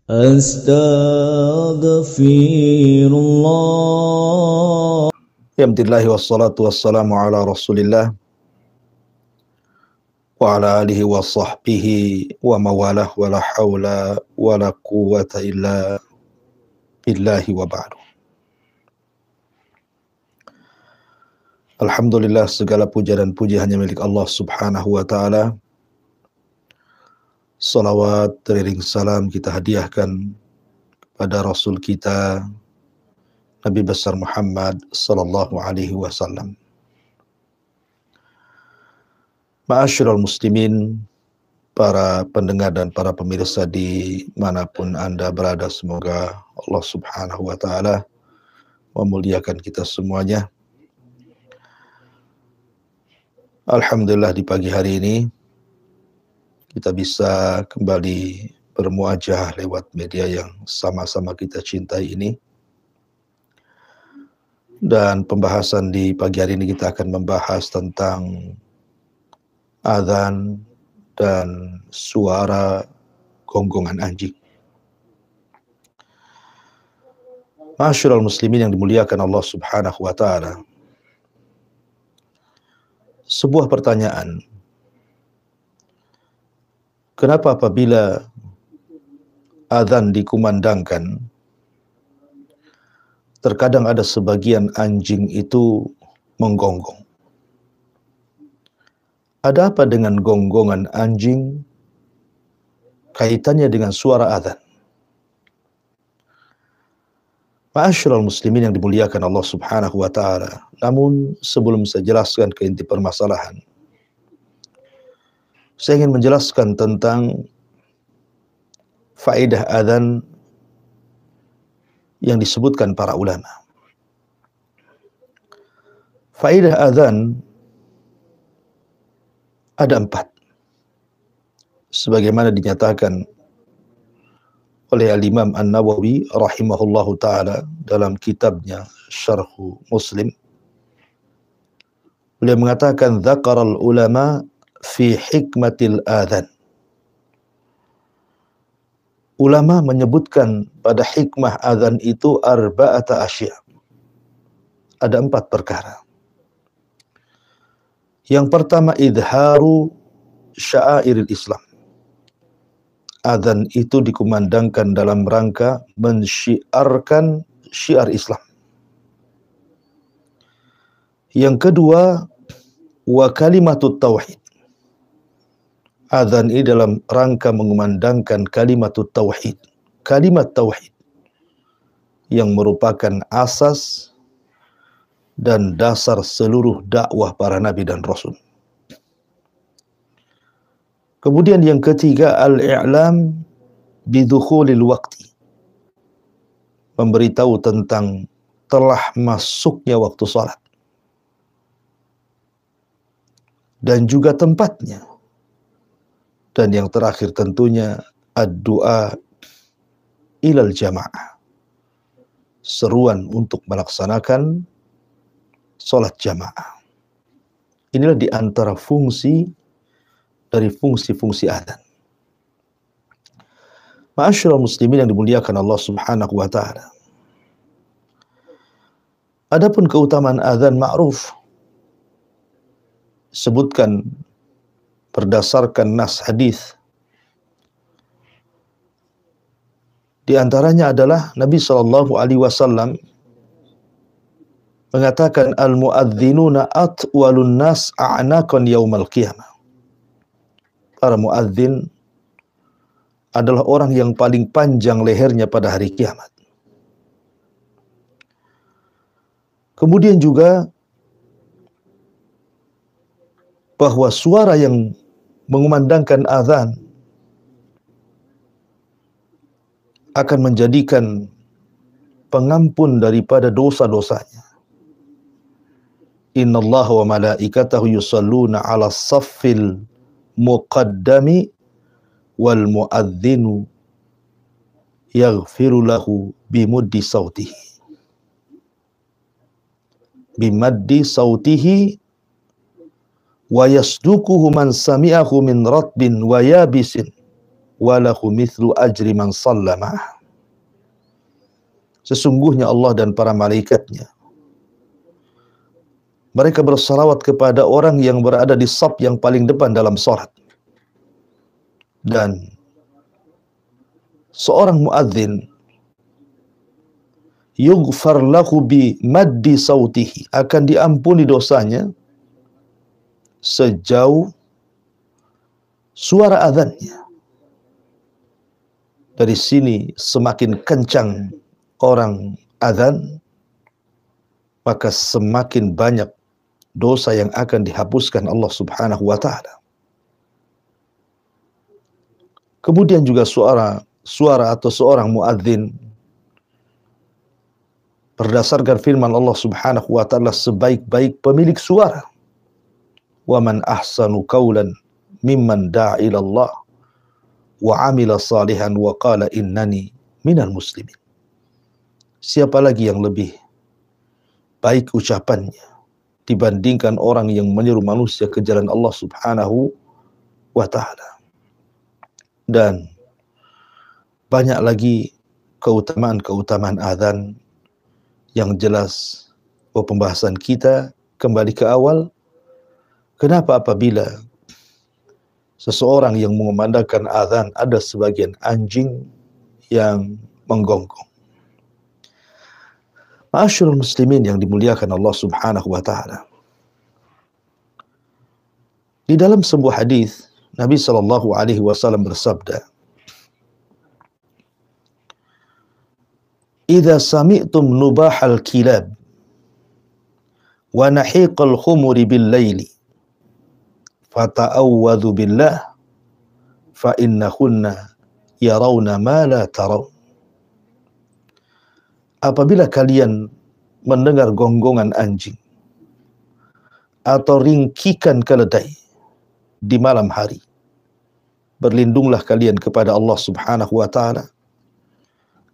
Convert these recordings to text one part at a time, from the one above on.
Astaghfirullah. Alhamdulillah wassalatu wassalamu ala Rasulillah wa ala alihi wa sahbihi wa mawalah wa la hawla wa la quwwata illa billahi wa ba'du. Alhamdulillah, segala puja dan puji hanya milik Allah subhanahu wa ta'ala. Salawat teriring salam kita hadiahkan pada Rasul kita Nabi besar Muhammad sallallahu alaihi wasallam. Ma'asyiral muslimin, para pendengar dan para pemirsa dimanapun Anda berada, semoga Allah subhanahu wa ta'ala memuliakan kita semuanya. Alhamdulillah, di pagi hari ini kita bisa kembali bermuajah lewat media yang sama-sama kita cintai ini. Dan pembahasan di pagi hari ini kita akan membahas tentang azan dan suara gonggongan anjing. Ma'asyiral muslimin yang dimuliakan Allah subhanahu wa ta'ala, sebuah pertanyaan, kenapa apabila azan dikumandangkan, terkadang ada sebagian anjing itu menggonggong? Ada apa dengan gonggongan anjing kaitannya dengan suara azan? Ma'asyiral muslimin yang dimuliakan Allah subhanahu wa ta'ala, namun sebelum saya jelaskan ke inti permasalahan, saya ingin menjelaskan tentang faedah azan yang disebutkan para ulama. Faedah azan ada 4, sebagaimana dinyatakan oleh Al-Imam An-Nawawi rahimahullahu ta'ala dalam kitabnya Syarh Muslim. Beliau mengatakan, dzakaral ulama fi hikmatil adhan. Ulama menyebutkan pada hikmah azan itu arba'ata asya. Ada 4 perkara. Yang pertama, idharu sya'airil Islam. Azan itu dikumandangkan dalam rangka mensyiarkan syiar Islam. Yang kedua, wa kalimatut tauhid. Azan ini dalam rangka mengumandangkan kalimatut tauhid, kalimat tauhid yang merupakan asas dan dasar seluruh dakwah para nabi dan rasul. Kemudian yang ketiga, al-i'lam bidukhulil waqti. Memberitahu tentang telah masuknya waktu salat. Dan juga tempatnya. Dan yang terakhir tentunya ad-du'a ilal jamaah. Seruan untuk melaksanakan salat jamaah. Inilah di antara fungsi dari fungsi-fungsi azan. Ma'asyiral muslimin yang dimuliakan Allah subhanahu wa ta'ala, adapun keutamaan azan ma'ruf, sebutkan berdasarkan nas hadis. Di antaranya adalah Nabi sallallahu alaihi wasallam mengatakan, al-muadzdzinuna atwalun nas a'naqan yaumal qiyamah. Para muadzin adalah orang yang paling panjang lehernya pada hari kiamat. Kemudian juga bahwa suara yang mengumandangkan azan akan menjadikan pengampun daripada dosa-dosanya. Innallaha wa malaikatahu yusalluna 'alas saffil muqaddami wal muadzinu yaghfiru lahu bimuddi sautihi wa yasduquhu man sami'ahu min ratbin wa yabisin wa lahu mithlu ajri man shalla ma'ah. Sesungguhnya Allah dan para malaikatnya, mereka bersalawat kepada orang yang berada di saf yang paling depan dalam salat. Dan seorang muadzin yughfar lahu bi maddi sautihi, akan diampuni dosanya sejauh suara azannya. Dari sini semakin kencang orang azan, maka semakin banyak dosa yang akan dihapuskan Allah Subhanahu wa taala. Kemudian juga suara atau seorang muadzin, berdasarkan firman Allah Subhanahu wa taala, sebaik-baik pemilik suara. Wa man ahsanu qawlan mimman da'a ila Allah wa 'amila salihan wa qala innani minal muslimin. Siapa lagi yang lebih baik ucapannya dibandingkan orang yang menyeru manusia ke jalan Allah Subhanahu wa taala. Dan banyak lagi keutamaan-keutamaan azan yang jelas. Pembahasan kita kembali ke awal. Kenapa apabila seseorang yang mengumandangkan azan ada sebagian anjing yang menggonggong? Ma'asyiral muslimin yang dimuliakan Allah Subhanahu wa taala. Di dalam sebuah hadis Nabi sallallahu alaihi wasallam bersabda, "Idza sami'tum nubahal kilab wa nahiqal khumuri bil laili fata'awwadhu billah fa innahunna yarawna ma la taraw." Apabila kalian mendengar gonggongan anjing atau ringkikan keledai di malam hari, berlindunglah kalian kepada Allah Subhanahu wa taala,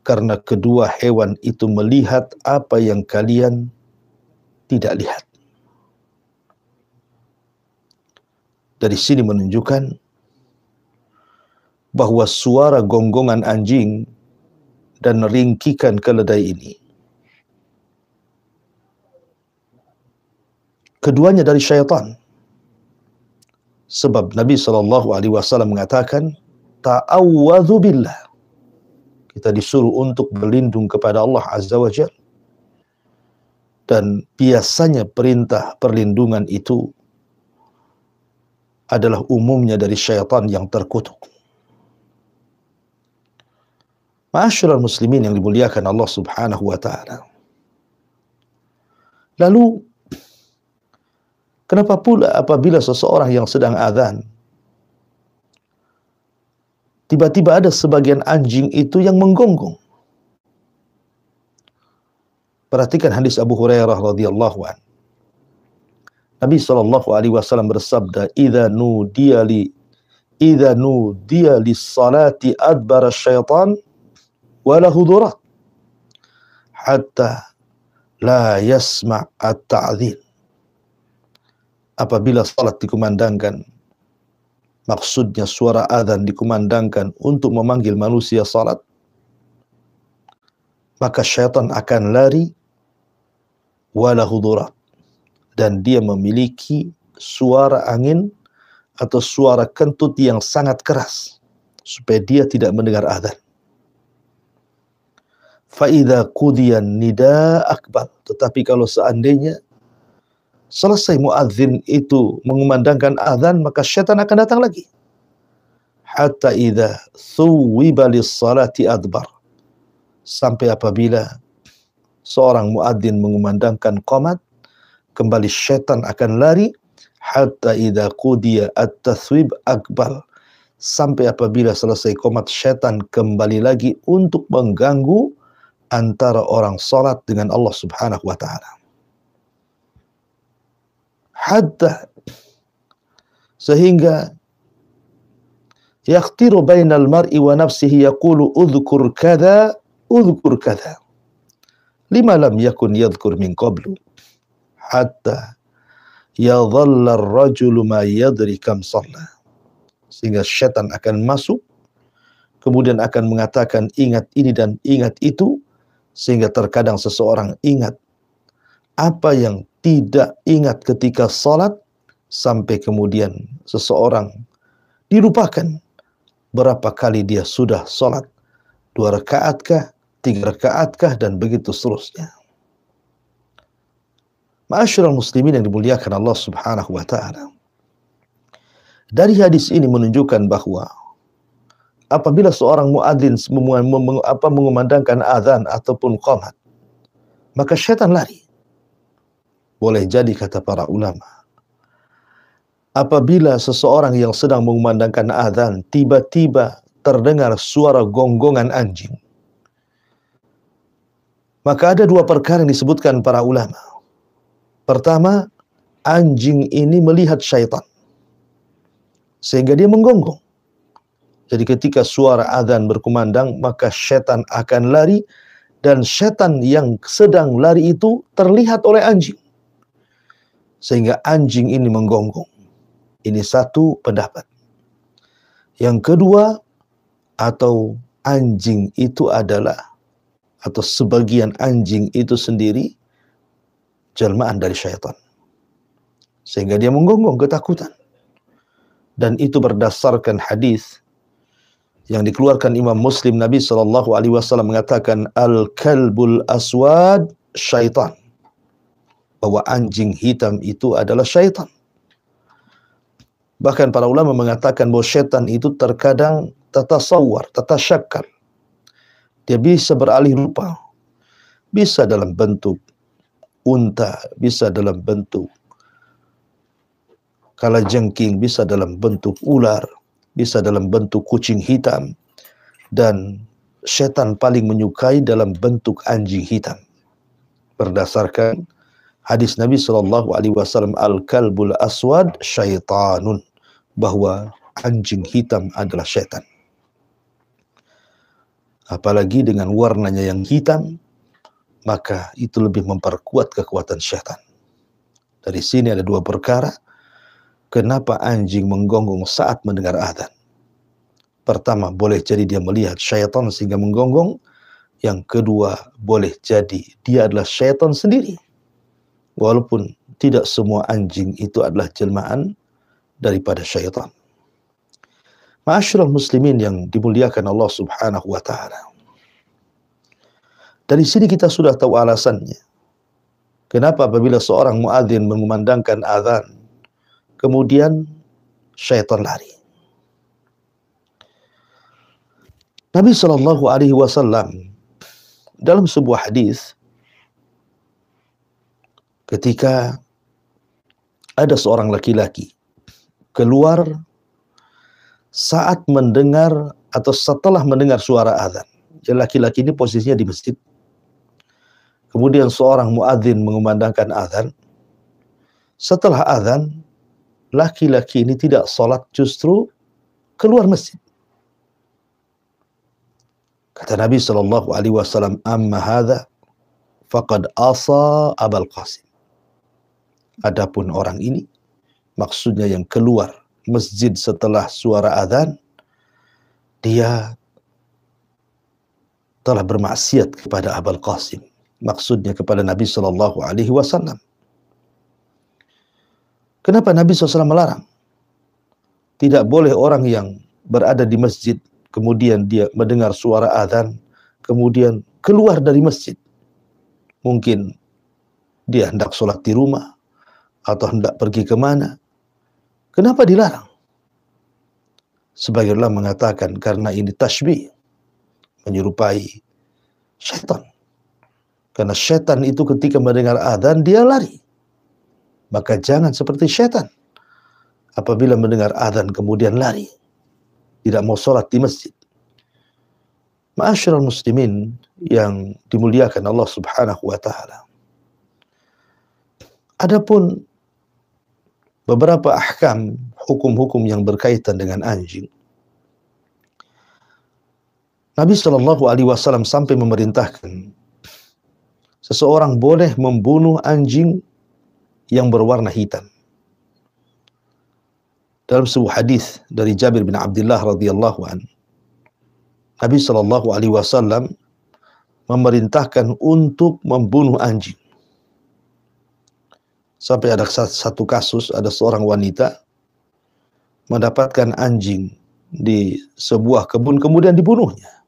karena kedua hewan itu melihat apa yang kalian tidak lihat. Dari sini menunjukkan bahwa suara gonggongan anjing dan ringkikan keledai ini, keduanya dari syaitan. Sebab Nabi SAW mengatakan, ta'awwadhu billah. Kita disuruh untuk berlindung kepada Allah Azza wa Jalla. Dan biasanya perintah perlindungan itu adalah umumnya dari syaitan yang terkutuk. Ma'asyiral muslimin yang dimuliakan Allah Subhanahu wa taala. Lalu kenapa pula apabila seseorang yang sedang azan tiba-tiba ada sebagian anjing itu yang menggonggong? Perhatikan hadis Abu Hurairah radhiyallahu an. Nabi sallallahu alaihi wasallam bersabda, "Idza nudiya lis-salati adbara syaitan wa lahu durat hatta la yasma' at-ta'dhin." Apabila salat dikumandangkan, maksudnya suara azan dikumandangkan untuk memanggil manusia salat, maka syaitan akan lari, walahu durat, dan dia memiliki suara angin atau suara kentut yang sangat keras supaya dia tidak mendengar azan. Fa idza qudiyan nida akbar, tetapi kalau seandainya selesai muadzin itu mengumandangkan azan, maka syaitan akan datang lagi. Hatta idza thuwiba lis-salati adbar, sampai apabila seorang muadzin mengumandangkan qomat, kembali syaitan akan lari. Hatta idza qudiya at-tathwib akbar, sampai apabila selesai qomat, syaitan kembali lagi untuk mengganggu antara orang salat dengan Allah Subhanahu wa taala. Hatta, sehingga yakhtiru bainal mar'i wa nafsihi yaqulu udhkur kadza lima lam yakun yadhkur min qablu hatta yadhalla ar-rajulu ma yadri kam shalla, sehingga syaitan akan masuk kemudian akan mengatakan ingat ini dan ingat itu, sehingga terkadang seseorang ingat apa yang tidak ingat ketika salat, sampai kemudian seseorang dilupakan berapa kali dia sudah salat, 2 rakaatkah, 3 rakaatkah, dan begitu seterusnya. Ma'asyiral muslimin yang dimuliakan Allah Subhanahu wa taala. Dari hadis ini menunjukkan bahwa apabila seorang muadzin mengumandangkan azan ataupun qamat, maka syaitan lari. Boleh jadi, kata para ulama, apabila seseorang yang sedang mengumandangkan azan tiba-tiba terdengar suara gonggongan anjing, maka ada 2 perkara yang disebutkan para ulama. Pertama, anjing ini melihat syaitan sehingga dia menggonggong. Jadi ketika suara azan berkumandang, maka syaitan akan lari, dan syaitan yang sedang lari itu terlihat oleh anjing, sehingga anjing ini menggonggong. Ini satu pendapat. Yang kedua, atau anjing itu adalah, atau sebagian anjing itu sendiri jelmaan dari syaitan, sehingga dia menggonggong ketakutan. Dan itu berdasarkan hadis yang dikeluarkan Imam Muslim. Nabi SAW mengatakan, al-kalbul aswad syaitan, bahwa anjing hitam itu adalah syaitan. Bahkan para ulama mengatakan bahwa syaitan itu terkadang tatasawwar, tatasyakkal. Dia bisa beralih rupa, bisa dalam bentuk unta, bisa dalam bentuk kalajengking, bisa dalam bentuk ular, bisa dalam bentuk kucing hitam, dan syaitan paling menyukai dalam bentuk anjing hitam. Berdasarkan hadis Nabi SAW, al-kalbul aswad syaitanun, bahwa anjing hitam adalah syaitan. Apalagi dengan warnanya yang hitam, maka itu lebih memperkuat kekuatan syaitan. Dari sini ada 2 perkara kenapa anjing menggonggong saat mendengar azan. Pertama, boleh jadi dia melihat syaitan sehingga menggonggong. Yang kedua, boleh jadi dia adalah syaitan sendiri, walaupun tidak semua anjing itu adalah jelmaan daripada syaitan. Ma'asyiral muslimin yang dimuliakan Allah Subhanahu wa taala. Dari sini kita sudah tahu alasannya. Kenapa apabila seorang muadzin mengumandangkan azan, kemudian syaitan lari. Nabi SAW dalam sebuah hadis, ketika ada seorang laki-laki keluar saat mendengar atau setelah mendengar suara azan. Jadi laki-laki ini posisinya di masjid. Kemudian seorang muadzin mengumandangkan azan. Setelah azan, laki-laki ini tidak sholat, justru keluar masjid. Kata Nabi SAW, amma hadha faqad asa Abul Qasim. Adapun orang ini, maksudnya yang keluar masjid setelah suara azan, dia telah bermaksiat kepada Abul Qasim. Maksudnya kepada Nabi SAW. Kenapa Nabi SAW melarang? Tidak boleh orang yang berada di masjid, kemudian dia mendengar suara azan, kemudian keluar dari masjid. Mungkin dia hendak sholat di rumah, atau hendak pergi kemana. Kenapa dilarang? Sebagian ulama mengatakan karena ini tasbih, menyerupai syaitan. Karena syaitan itu ketika mendengar azan dia lari. Maka jangan seperti syaitan. Apabila mendengar azan kemudian lari, tidak mau sholat di masjid. Ma'asyiral muslimin yang dimuliakan Allah Subhanahu wa taala. Adapun beberapa ahkam, hukum-hukum yang berkaitan dengan anjing, Nabi SAW sampai memerintahkan seseorang boleh membunuh anjing yang berwarna hitam. Dalam sebuah hadis dari Jabir bin Abdullah radhiyallahu anhu, Nabi Shallallahu Alaihi Wasallam memerintahkan untuk membunuh anjing. Sampai ada satu kasus, ada seorang wanita mendapatkan anjing di sebuah kebun, kemudian dibunuhnya.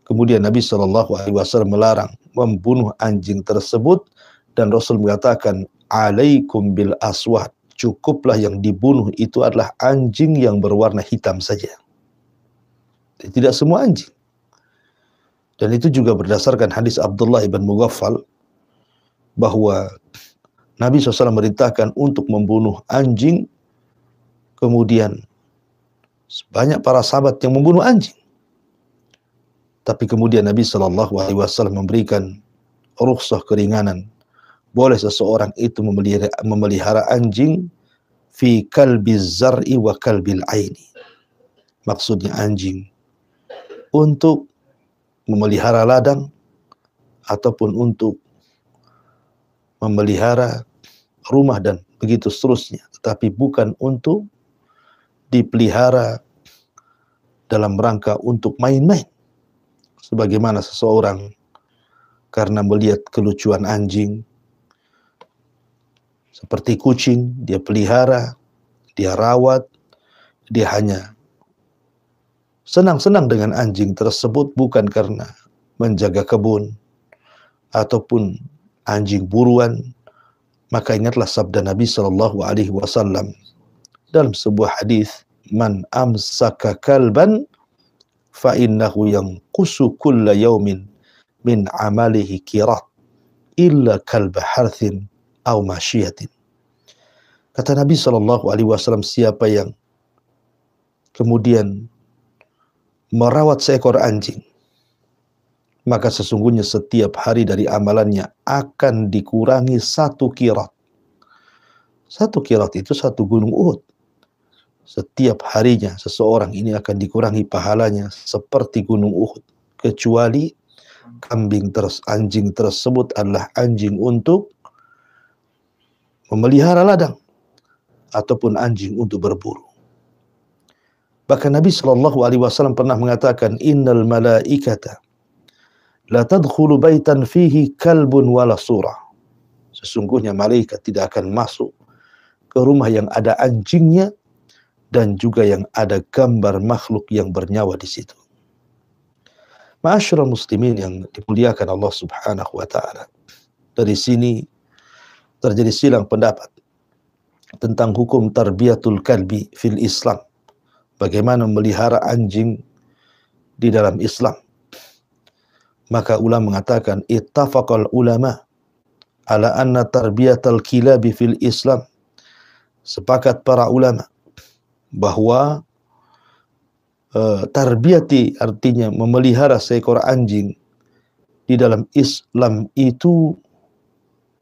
Kemudian Nabi Shallallahu Alaihi Wasallam melarang membunuh anjing tersebut, dan Rasul mengatakan, alaikum bil aswad, cukuplah yang dibunuh itu adalah anjing yang berwarna hitam saja, tidak semua anjing. Dan itu juga berdasarkan hadis Abdullah ibn Mughaffal, bahwa Nabi SAW merintahkan untuk membunuh anjing, kemudian banyak para sahabat yang membunuh anjing. Tapi kemudian Nabi SAW memberikan rukhsah, keringanan. Boleh seseorang itu memelihara anjing fi kalbiz zar'i wa kalbil aini. Maksudnya anjing untuk memelihara ladang ataupun untuk memelihara rumah dan begitu seterusnya, tetapi bukan untuk dipelihara dalam rangka untuk main-main. Sebagaimana seseorang karena melihat kelucuan anjing seperti kucing, dia pelihara, dia rawat, dia hanya senang-senang dengan anjing tersebut, bukan karena menjaga kebun ataupun anjing buruan. Maka ingatlah sabda Nabi Shallallahu Alaihi Wasallam dalam sebuah hadis, man amsaka kalban fa innahu yanqusu kulla yaumin min amalihi qirat illa kalba harthin aw masyiatin. Kata Nabi Shallallahu Alaihi Wasallam, siapa yang kemudian merawat seekor anjing, maka sesungguhnya setiap hari dari amalannya akan dikurangi 1 qirat. 1 qirat itu 1 gunung Uhud. Setiap harinya seseorang ini akan dikurangi pahalanya seperti gunung Uhud, kecuali anjing tersebut adalah anjing untuk memelihara ladang ataupun anjing untuk berburu. Bahkan Nabi Shallallahu Alaihi Wasallam pernah mengatakan, innal malaikata la tadkhulu baitan fihi kalbun wala surah. Sesungguhnya malaikat tidak akan masuk ke rumah yang ada anjingnya dan juga yang ada gambar makhluk yang bernyawa di situ. Ma'asyiral muslimin yang dimuliakan Allah Subhanahu wa taala. Dari sini terjadi silang pendapat tentang hukum tarbiyatul kalbi fil Islam. Bagaimana memelihara anjing di dalam Islam. Maka ulama mengatakan, ittafaqal ulama ala anna tarbiyatal kilabi fil Islam. Sepakat para ulama bahwa tarbiyati artinya memelihara seekor anjing di dalam Islam itu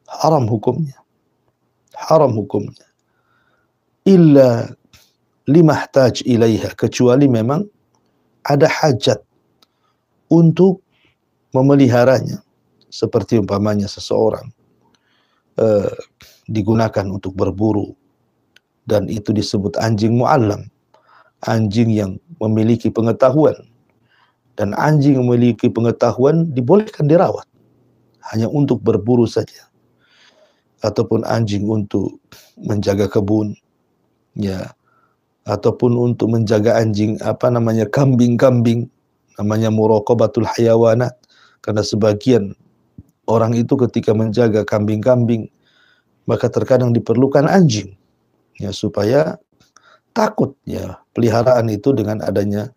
haram hukumnya. Haram hukumnya. Illa limahtaj ilaiha, kecuali memang ada hajat untuk memeliharanya, seperti umpamanya seseorang digunakan untuk berburu, dan itu disebut anjing mu'allam, anjing yang memiliki pengetahuan, dan anjing yang memiliki pengetahuan dibolehkan dirawat hanya untuk berburu saja, ataupun anjing untuk menjaga kebun, ya, ataupun untuk menjaga anjing kambing-kambing, namanya muraqabatul hayawanat. Karena sebagian orang itu ketika menjaga kambing-kambing, maka terkadang diperlukan anjing, ya, supaya takut, ya, peliharaan itu dengan adanya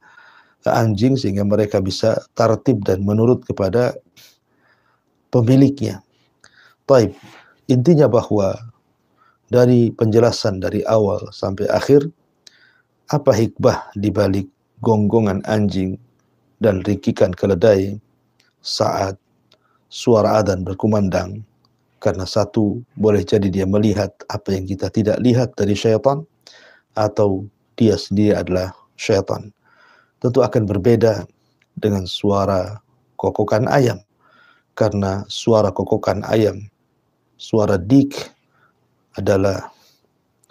anjing, sehingga mereka bisa tertib dan menurut kepada pemiliknya. Baik, intinya bahwa dari penjelasan dari awal sampai akhir, apa hikmah di balik gonggongan anjing dan rikikan keledai saat suara adzan berkumandang? Karena satu, boleh jadi dia melihat apa yang kita tidak lihat dari syaitan, atau dia sendiri adalah syaitan. Tentu akan berbeda dengan suara kokokan ayam, karena suara kokokan ayam, suara dik, adalah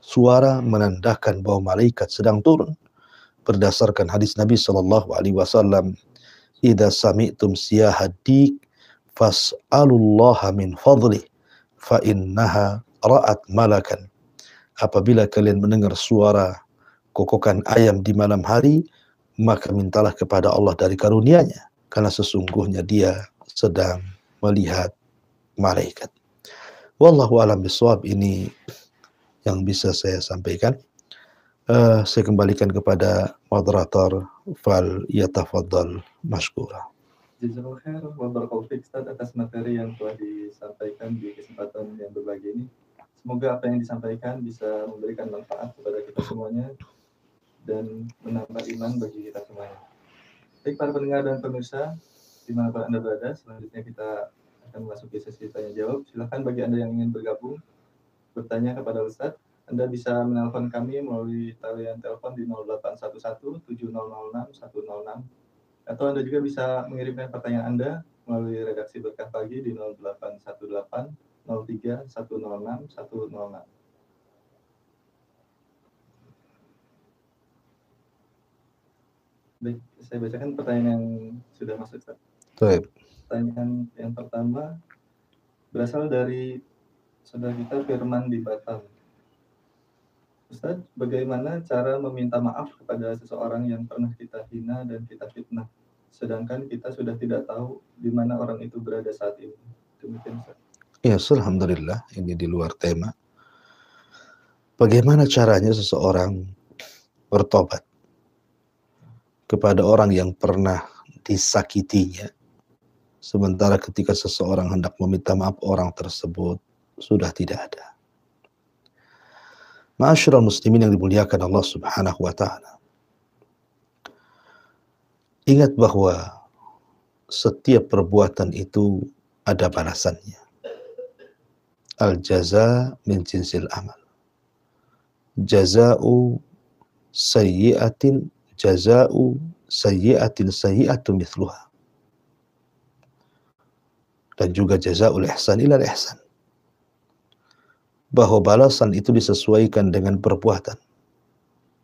suara menandakan bahwa malaikat sedang turun. berdasarkan hadis Nabi sallallahu alaihi wasallam, "Idza sami'tum siyaha dik fas'alullaha min fadlih fa innaha ra'at malakan." Apabila kalian mendengar suara kokokan ayam di malam hari, maka mintalah kepada Allah dari karunia-Nya, karena sesungguhnya Dia sedang melihat malaikat. Wallahu a'lam bishawab. Ini yang bisa saya sampaikan. Saya kembalikan kepada moderator, fal yatafaddal mashkura. Jazakallahu khair wa barakallahu fiik Ustaz atas materi yang telah disampaikan di kesempatan yang berbagi ini. Semoga apa yang disampaikan bisa memberikan manfaat kepada kita semuanya dan menambah iman bagi kita semuanya. Baik para pendengar dan pemirsa, dimanapun Anda berada, selanjutnya kita akan memasuki sesi tanya jawab. Silakan bagi Anda yang ingin bergabung bertanya kepada Ustaz, Anda bisa menelpon kami melalui talian telepon di 0811 7006 106, atau Anda juga bisa mengirimkan pertanyaan Anda melalui redaksi Berkah Pagi di 0818 03 106 106. Baik, saya bacakan pertanyaan yang sudah masuk, Ustaz. Baik. Pertanyaan yang pertama berasal dari saudara kita Firman di Batam. Ustaz, bagaimana cara meminta maaf kepada seseorang yang pernah kita hina dan kita fitnah, sedangkan kita sudah tidak tahu di mana orang itu berada saat ini? Demikian, Ustaz. Ya, alhamdulillah, ini di luar tema. Bagaimana caranya seseorang bertobat kepada orang yang pernah disakitinya, sementara ketika seseorang hendak meminta maaf, orang tersebut sudah tidak ada. Ma'asyiral muslimin yang dimuliakan Allah Subhanahu wa taala. Ingat bahwa setiap perbuatan itu ada balasannya. Al-jaza min jinsil amal. Jaza'u sayyi'atin sayyi'atu mithluha. Dan juga jaza'ul ihsan ilal ihsan. Bahwa balasan itu disesuaikan dengan perbuatan.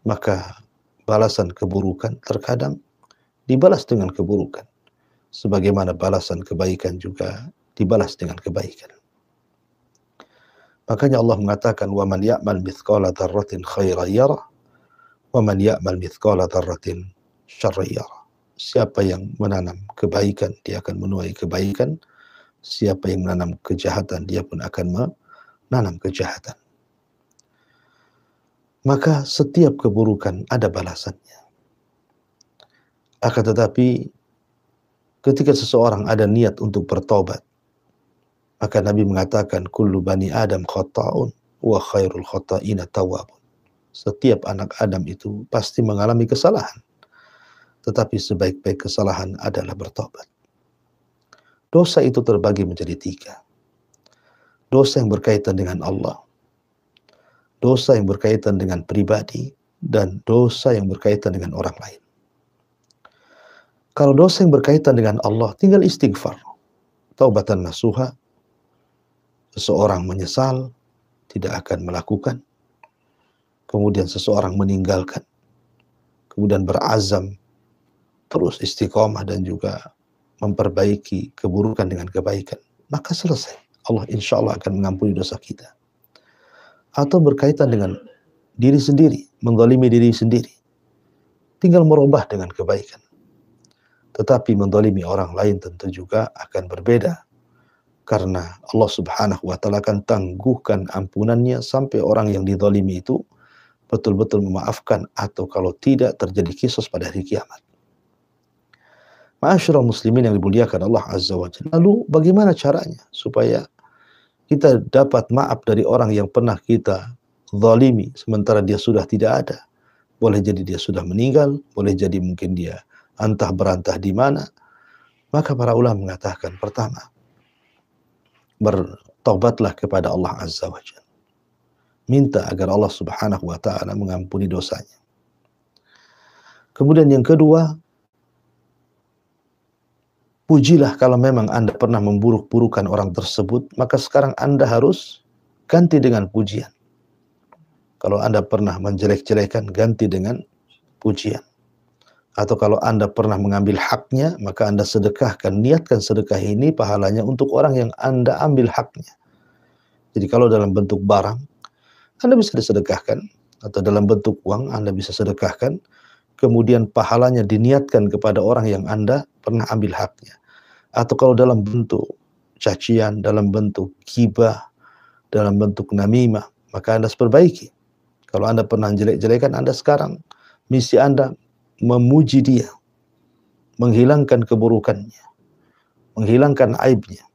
Maka balasan keburukan terkadang dibalas dengan keburukan, sebagaimana balasan kebaikan juga dibalas dengan kebaikan. Makanya Allah mengatakan, wa man ya'mal mithqala dzarratin khairan yarah wa man ya'mal mithqala dzarratin syarran yarah. Siapa yang menanam kebaikan, dia akan menuai kebaikan. Siapa yang menanam kejahatan, dia pun akan menanam kejahatan. Maka setiap keburukan ada balasannya. Akan tetapi ketika seseorang ada niat untuk bertobat, maka Nabi mengatakan, kullu bani Adam khata'un wa khairul khata'ina tawwabun. Setiap anak Adam itu pasti mengalami kesalahan, tetapi sebaik-baik kesalahan adalah bertobat. Dosa itu terbagi menjadi 3. Dosa yang berkaitan dengan Allah, dosa yang berkaitan dengan pribadi, dan dosa yang berkaitan dengan orang lain. Kalau dosa yang berkaitan dengan Allah, tinggal istighfar, taubatan nasuha. Seseorang menyesal, tidak akan melakukan. Kemudian seseorang meninggalkan. Kemudian berazam, terus istiqomah dan juga memperbaiki keburukan dengan kebaikan. Maka selesai. Allah insya Allah akan mengampuni dosa kita. Atau berkaitan dengan diri sendiri, menzalimi diri sendiri. Tinggal merubah dengan kebaikan. Tetapi menzalimi orang lain tentu juga akan berbeda. Karena Allah Subhanahu wa taala akan tangguhkan ampunannya sampai orang yang dizalimi itu betul-betul memaafkan, atau kalau tidak terjadi kisos pada hari kiamat. Ma'asyiral muslimin yang dimuliakan Allah Azza wa Jalla. Lalu bagaimana caranya supaya kita dapat maaf dari orang yang pernah kita zalimi sementara dia sudah tidak ada? Boleh jadi dia sudah meninggal, boleh jadi mungkin dia antah berantah di mana. Maka para ulama mengatakan, pertama, bertobatlah kepada Allah Azza wa Jalla. Minta agar Allah Subhanahu wa taala mengampuni dosanya. Kemudian yang kedua, pujilah kalau memang Anda pernah memburuk-burukan orang tersebut, maka sekarang Anda harus ganti dengan pujian. Kalau Anda pernah menjelek-jelekan, ganti dengan pujian. Atau kalau Anda pernah mengambil haknya, maka Anda sedekahkan, niatkan sedekah ini pahalanya untuk orang yang Anda ambil haknya. Jadi kalau dalam bentuk barang, Anda bisa disedekahkan, atau dalam bentuk uang Anda bisa sedekahkan, kemudian pahalanya diniatkan kepada orang yang Anda pernah ambil haknya. Atau kalau dalam bentuk cacian, dalam bentuk ghibah, dalam bentuk namimah, maka Anda perbaiki. Kalau Anda pernah jelek-jelekan, Anda sekarang misi Anda memuji dia, menghilangkan keburukannya, menghilangkan aibnya.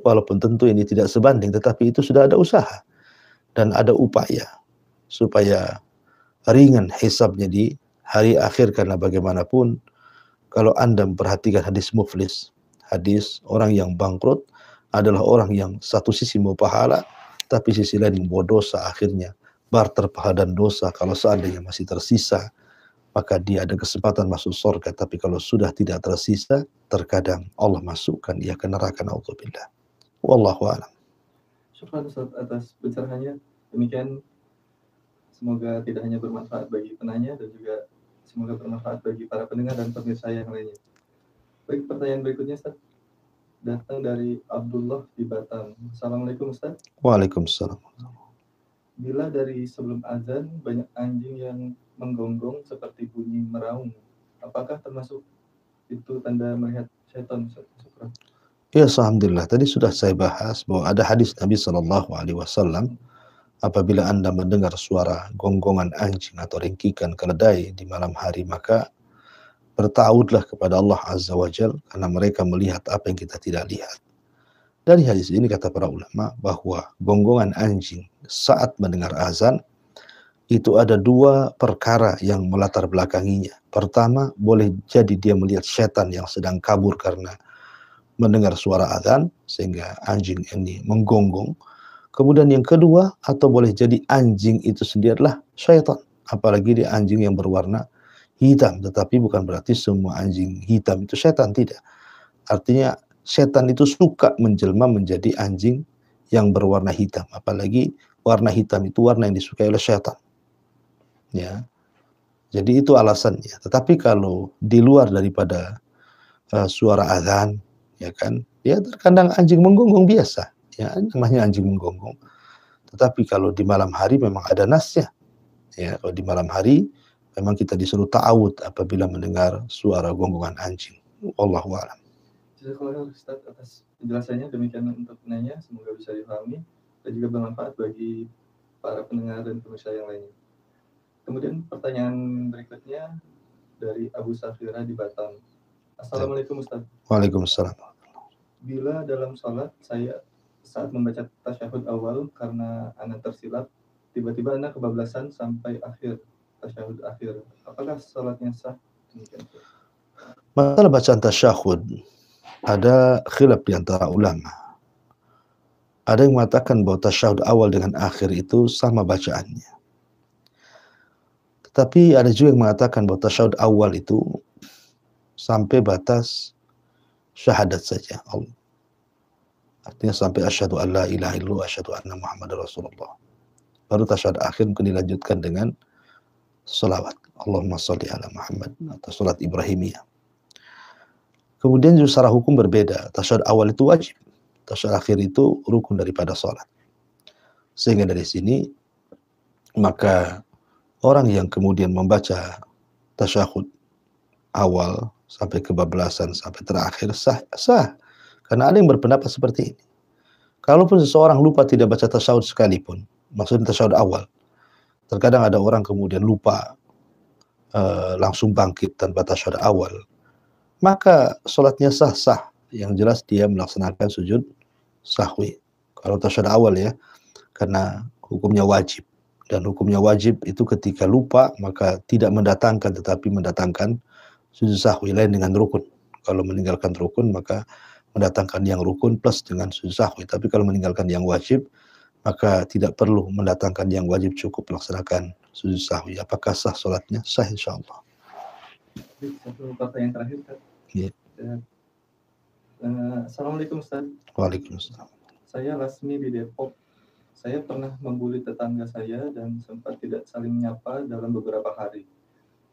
Walaupun tentu ini tidak sebanding, tetapi itu sudah ada usaha dan ada upaya supaya ringan hisabnya di hari akhir. Karena bagaimanapun kalau Anda memperhatikan hadis muflis, hadis orang yang bangkrut adalah orang yang satu sisi mau pahala, tapi sisi lain mau dosa. Akhirnya barter pahala dan dosa. Kalau seandainya masih tersisa, maka dia ada kesempatan masuk surga. Tapi kalau sudah tidak tersisa, terkadang Allah masukkan ia ke neraka. Naudzubillah. Wallahu a'lam. Syukran Ustaz atas pencerahannya. Demikian, semoga tidak hanya bermanfaat bagi penanya dan juga semoga bermanfaat bagi para pendengar dan pemirsa yang lainnya. Baik, pertanyaan berikutnya Ustaz datang dari Abdullah di Batam. Assalamualaikum Ustaz. Waalaikumsalam. Bila dari sebelum azan banyak anjing yang menggonggong seperti bunyi meraung, apakah termasuk itu tanda melihat setan? Syukran. Ya, alhamdulillah. Tadi sudah saya bahas bahwa ada hadis Nabi Shallallahu Alaihi Wasallam, apabila Anda mendengar suara gonggongan anjing atau ringkikan keledai di malam hari, maka bertaudlah kepada Allah Azza wa Jal, karena mereka melihat apa yang kita tidak lihat. Dari hadis ini kata para ulama bahwa gonggongan anjing saat mendengar azan itu ada dua perkara yang melatar belakanginya. Pertama, boleh jadi dia melihat setan yang sedang kabur karena mendengar suara azan sehingga anjing ini menggonggong. Kemudian yang kedua, atau boleh jadi anjing itu sendiri adalah syaitan, apalagi dia anjing yang berwarna hitam. Tetapi bukan berarti semua anjing hitam itu setan, tidak. Artinya setan itu suka menjelma menjadi anjing yang berwarna hitam, apalagi warna hitam itu warna yang disukai oleh setan. Ya, jadi itu alasannya. Tetapi kalau di luar daripada suara azan, ya kan, ya terkadang anjing menggonggong biasa, ya namanya anjing menggonggong. Tetapi kalau di malam hari memang ada nasnya, ya kalau di malam hari memang kita disuruh ta'awud apabila mendengar suara gonggongan anjing. Wallahu a'lam. Jazakallah Ustaz atas penjelasannya. Demikian untuk penanya, semoga bisa dipahami dan juga bermanfaat bagi para pendengar dan pemirsa yang lainnya. Kemudian pertanyaan berikutnya dari Abu Safira di Batam. Assalamualaikum Ustaz. Waalaikumsalam. Bila dalam sholat saya saat membaca tasyahud awal karena anak tersilap, tiba-tiba anak kebablasan sampai akhir tasyahud akhir, apakah sholatnya sah? Demikian. Masalah bacaan tasyahud ada khilaf di antara ulama. Ada yang mengatakan bahwa tasyahud awal dengan akhir itu sama bacaannya. Tetapi ada juga yang mengatakan bahwa tasyahud awal itu sampai batas syahadat saja. Artinya sampai asyhadu an la ilaha illallah asyhadu anna Muhammadar Rasulullah. Baru tasyahud akhir mungkin dilanjutkan dengan salawat. Allahumma sholli ala Muhammad atau salat Ibrahimiyah. Kemudian juga secara hukum berbeda. Tasyahud awal itu wajib. Tasyahud akhir itu rukun daripada salat. Sehingga dari sini maka orang yang kemudian membaca tasyahud awal sampai kebablasan sampai terakhir sah. Karena ada yang berpendapat seperti ini. Kalaupun seseorang lupa tidak baca tasyahud sekalipun, maksudnya tasyahud awal, terkadang ada orang kemudian lupa langsung bangkit tanpa tasyahud awal, maka sholatnya sah-sah. Yang jelas dia melaksanakan sujud sahwi. Kalau tasyahud awal ya, karena hukumnya wajib. Dan hukumnya wajib itu ketika lupa, maka tidak mendatangkan, tetapi mendatangkan sujud sahwi lain dengan rukun. Kalau meninggalkan rukun, maka mendatangkan yang rukun plus dengan sujud sahwi. Tapi kalau meninggalkan yang wajib, maka tidak perlu mendatangkan yang wajib, cukup melaksanakan sujud sahwi. Apakah sah sholatnya? Sah insyaAllah. Satu pertanyaan terakhir Kak. Ya. Assalamualaikum Ustaz. Waalaikumsalam. Saya Lasmi di Depok. Saya pernah membuli tetangga saya dan sempat tidak saling menyapa dalam beberapa hari.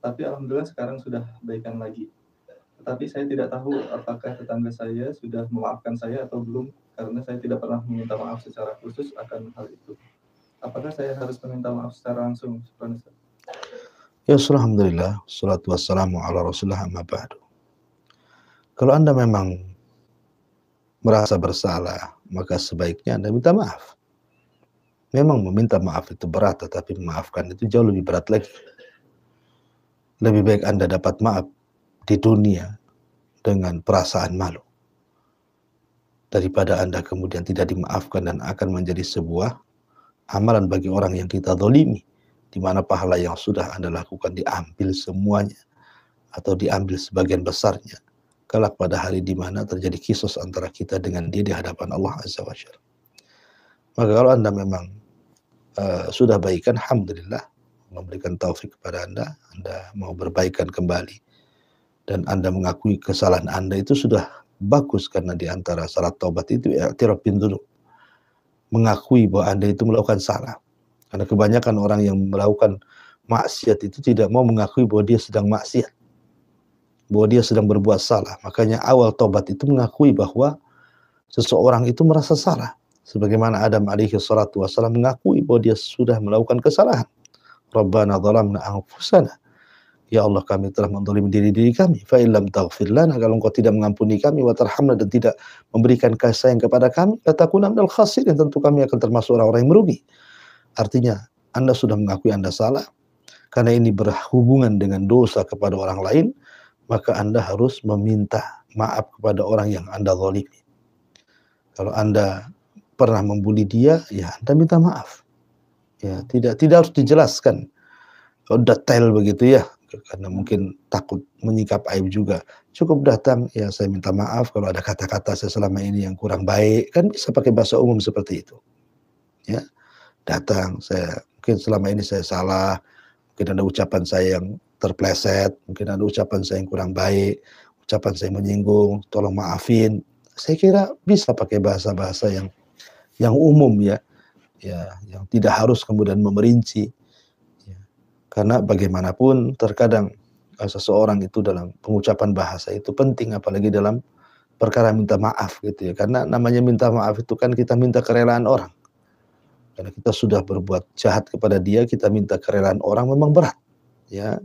tapi alhamdulillah sekarang sudah baikan lagi. Tetapi saya tidak tahu apakah tetangga saya sudah memaafkan saya atau belum, karena saya tidak pernah meminta maaf secara khusus akan hal itu. Apakah saya harus meminta maaf secara langsung? Syukran, Ustaz. Ya, alhamdulillah, salatu wassalamu ala rasulillah, amma ba'du. Kalau Anda memang merasa bersalah, maka sebaiknya Anda minta maaf. Memang meminta maaf itu berat, tetapi memaafkan itu jauh lebih berat lagi. Lebih baik Anda dapat maaf di dunia dengan perasaan malu, daripada Anda kemudian tidak dimaafkan dan akan menjadi sebuah amalan bagi orang yang kita zalimi, di mana pahala yang sudah Anda lakukan diambil semuanya atau diambil sebagian besarnya kelak pada hari di mana terjadi kisos antara kita dengan dia di hadapan Allah Azza wa Jalla. Maka kalau Anda memang sudah baikan, alhamdulillah, memberikan taufik kepada Anda mau berbaikan kembali dan Anda mengakui kesalahan Anda, itu sudah bagus, karena di antara syarat taubat itu i'tiraf bin dzunub, mengakui bahwa Anda itu melakukan salah. Karena kebanyakan orang yang melakukan maksiat itu tidak mau mengakui bahwa dia sedang maksiat, bahwa dia sedang berbuat salah. Makanya awal taubat itu mengakui bahwa seseorang itu merasa salah. Sebagaimana Adam alaihi salatu wassalam mengakui bahwa dia sudah melakukan kesalahan. Rabbana zalamna anfusana. Ya Allah, kami telah menzalimi diri kami. Fa illam taghfir lana, kalau Engkau tidak mengampuni kami, wa tarhamna, dan tidak memberikan kasih sayang kepada kami, latakuna minal khasirin, tentu kami akan termasuk orang-orang yang merugi. Artinya, Anda sudah mengakui Anda salah, karena ini berhubungan dengan dosa kepada orang lain, maka Anda harus meminta maaf kepada orang yang Anda zalimi. Kalau Anda pernah membuli dia, ya Anda minta maaf. Ya, tidak harus dijelaskan detail begitu ya, karena mungkin takut menyikap aib juga. Cukup datang, ya saya minta maaf kalau ada kata-kata saya selama ini yang kurang baik, kan bisa pakai bahasa umum seperti itu. Ya, datang, saya mungkin selama ini saya salah, mungkin ada ucapan saya yang terpleset, mungkin ada ucapan saya yang kurang baik, ucapan saya menyinggung, tolong maafin. Saya kira bisa pakai bahasa-bahasa yang umum ya, yang tidak harus kemudian memerinci. Karena bagaimanapun terkadang seseorang itu dalam pengucapan bahasa itu penting, apalagi dalam perkara minta maaf gitu ya. Karena namanya minta maaf itu kan kita minta kerelaan orang. Karena kita sudah berbuat jahat kepada dia, kita minta kerelaan orang memang berat. Ya,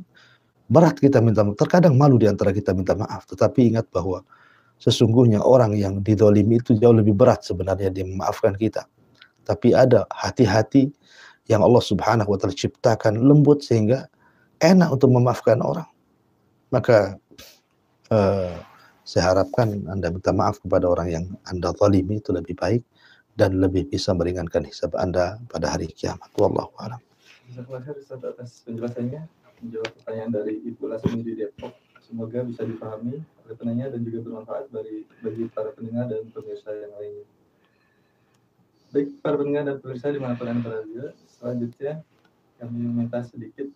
berat kita minta maaf. Terkadang malu di antara kita minta maaf. Tetapi ingat bahwa sesungguhnya orang yang dizalimi itu jauh lebih berat sebenarnya dia memaafkan kita. Tapi ada hati-hati yang Allah Subhanahu wa Ta'ala ciptakan lembut sehingga enak untuk memaafkan orang. Maka saya harapkan Anda minta maaf kepada orang yang Anda zalimi, itu lebih baik dan lebih bisa meringankan hisab Anda pada hari kiamat. Wallahu a'lam. Jazakallahu khair Ustaz atas penjelasannya, menjawab pertanyaan dari Ibu Lasmi di Depok. Semoga bisa dipahami oleh penanya dan juga bermanfaat bagi para pendengar dan pemirsa yang lainnya. Baik para pendengar dan pemirsa dimanapun Anda berada, selanjutnya kami meminta sedikit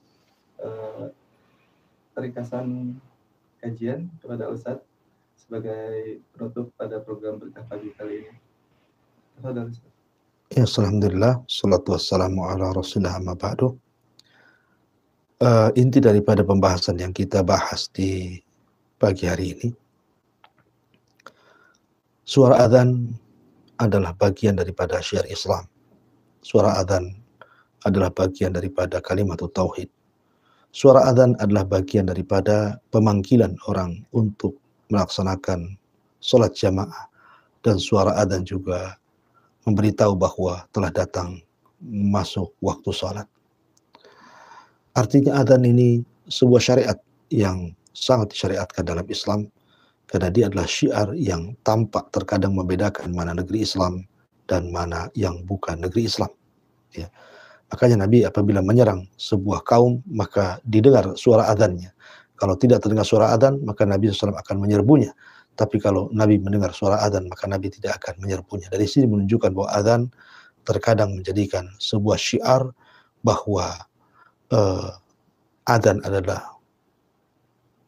ringkasan kajian kepada Ustaz sebagai penutup pada program Berkah Pagi kali ini. Ya, alhamdulillah, salatu wassalamu ala rasulillah, amma ba'du. Inti daripada pembahasan yang kita bahas di pagi hari ini, suara adzan adalah bagian daripada syiar Islam. Suara adzan adalah bagian daripada kalimat tauhid. Suara adzan adalah bagian daripada pemanggilan orang untuk melaksanakan sholat jamaah. Dan suara adzan juga memberitahu bahwa telah datang masuk waktu sholat. Artinya adzan ini sebuah syariat yang sangat disyariatkan dalam Islam, karena dia adalah syiar yang tampak terkadang membedakan mana negeri Islam dan mana yang bukan negeri Islam. Ya. Makanya Nabi apabila menyerang sebuah kaum, maka didengar suara adzannya. Kalau tidak terdengar suara adzan, maka Nabi SAW akan menyerbunya. Tapi kalau Nabi mendengar suara adzan, maka Nabi tidak akan menyerbunya. Dari sini menunjukkan bahwa adzan terkadang menjadikan sebuah syiar bahwa adzan adalah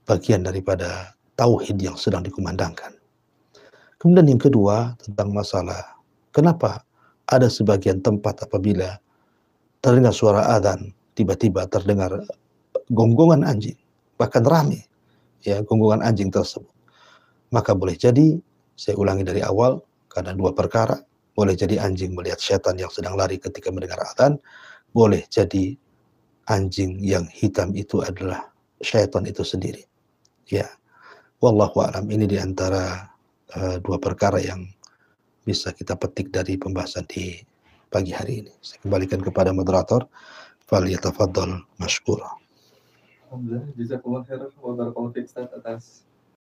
bagian daripada tauhid yang sedang dikumandangkan. Kemudian yang kedua tentang masalah kenapa ada sebagian tempat apabila terdengar suara adzan tiba-tiba terdengar gonggongan anjing. bahkan ramai ya gonggongan anjing tersebut. Maka boleh jadi, saya ulangi dari awal, karena dua perkara, boleh jadi anjing melihat setan yang sedang lari ketika mendengar adzan, boleh jadi anjing yang hitam itu adalah syaitan itu sendiri. Ya, wallahu a'lam, ini diantara dua perkara yang bisa kita petik dari pembahasan di pagi hari ini. Saya kembalikan kepada moderator, falyatafaddal mashkura. Alhamdulillah, jazakumullah khairan wa barakallahu fiik Ustaz atas